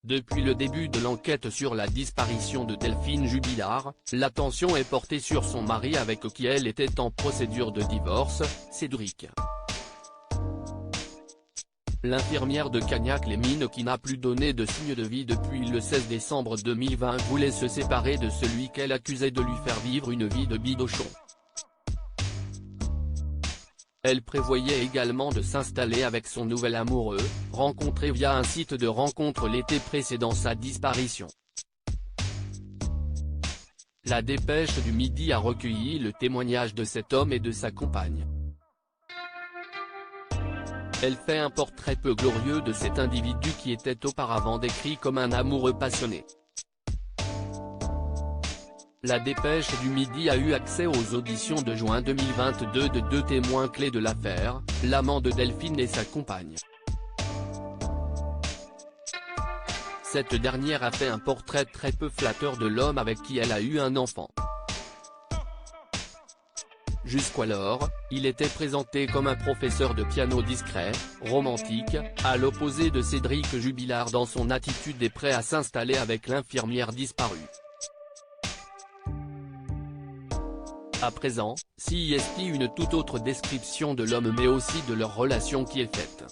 Depuis le début de l'enquête sur la disparition de Delphine Jubilard, l'attention est portée sur son mari avec qui elle était en procédure de divorce, Cédric. L'infirmière de Cagnac-les-Mines qui n'a plus donné de signe de vie depuis le 16 décembre 2020 voulait se séparer de celui qu'elle accusait de lui faire vivre une vie de bidochon. Elle prévoyait également de s'installer avec son nouvel amoureux, rencontré via un site de rencontre l'été précédant sa disparition. La Dépêche du Midi a recueilli le témoignage de cet homme et de sa compagne. Elle fait un portrait peu glorieux de cet individu qui était auparavant décrit comme un amoureux passionné. La Dépêche du Midi a eu accès aux auditions de juin 2022 de deux témoins clés de l'affaire, l'amant de Delphine et sa compagne. Cette dernière a fait un portrait très peu flatteur de l'homme avec qui elle a eu un enfant. Jusqu'alors, il était présenté comme un professeur de piano discret, romantique, à l'opposé de Cédric Jubilard dans son attitude et prêt à s'installer avec l'infirmière disparue. À présent, CIST une toute autre description de l'homme mais aussi de leur relation qui est faite.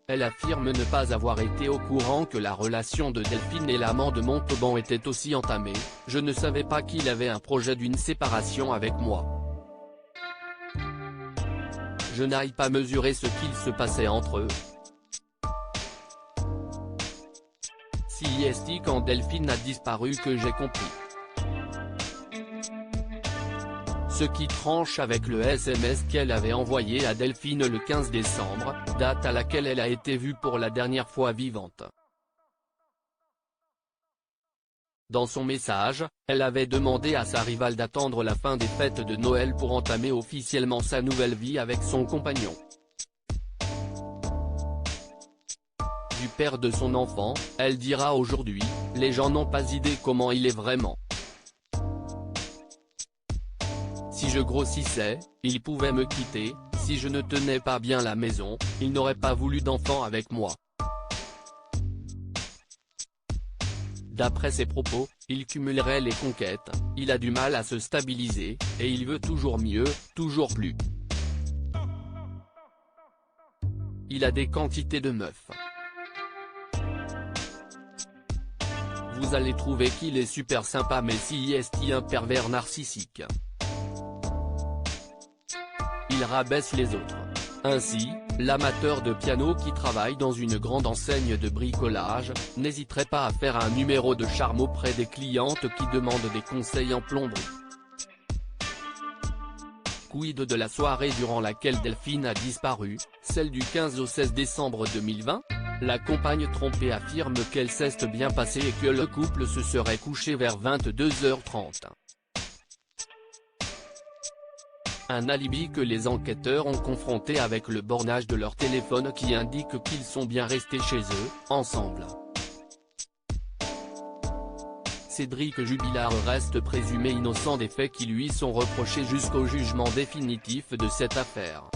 Elle affirme ne pas avoir été au courant que la relation de Delphine et l'amant de Montauban était aussi entamée, je ne savais pas qu'il avait un projet d'une séparation avec moi. Je n'aille pas mesurer ce qu'il se passait entre eux. CIST quand Delphine a disparu que j'ai compris. Ce qui tranche avec le SMS qu'elle avait envoyé à Delphine le 15 décembre, date à laquelle elle a été vue pour la dernière fois vivante. Dans son message, elle avait demandé à sa rivale d'attendre la fin des fêtes de Noël pour entamer officiellement sa nouvelle vie avec son compagnon. Du père de son enfant, elle dira aujourd'hui, « Les gens n'ont pas idée comment il est vraiment. Si je grossissais, il pouvait me quitter, si je ne tenais pas bien la maison, il n'aurait pas voulu d'enfant avec moi. » D'après ses propos, il cumulerait les conquêtes, il a du mal à se stabiliser, et il veut toujours mieux, toujours plus. Il a des quantités de meufs. Vous allez trouver qu'il est super sympa mais CIST un pervers narcissique. Il rabaisse les autres. Ainsi, l'amateur de piano qui travaille dans une grande enseigne de bricolage, n'hésiterait pas à faire un numéro de charme auprès des clientes qui demandent des conseils en plomberie. Quid de la soirée durant laquelle Delphine a disparu, celle du 15 au 16 décembre 2020 ? La compagne trompée affirme qu'elle s'est bien passée et que le couple se serait couché vers 22h30. Un alibi que les enquêteurs ont confronté avec le bornage de leur téléphone qui indique qu'ils sont bien restés chez eux, ensemble. Cédric Jubilard reste présumé innocent des faits qui lui sont reprochés jusqu'au jugement définitif de cette affaire.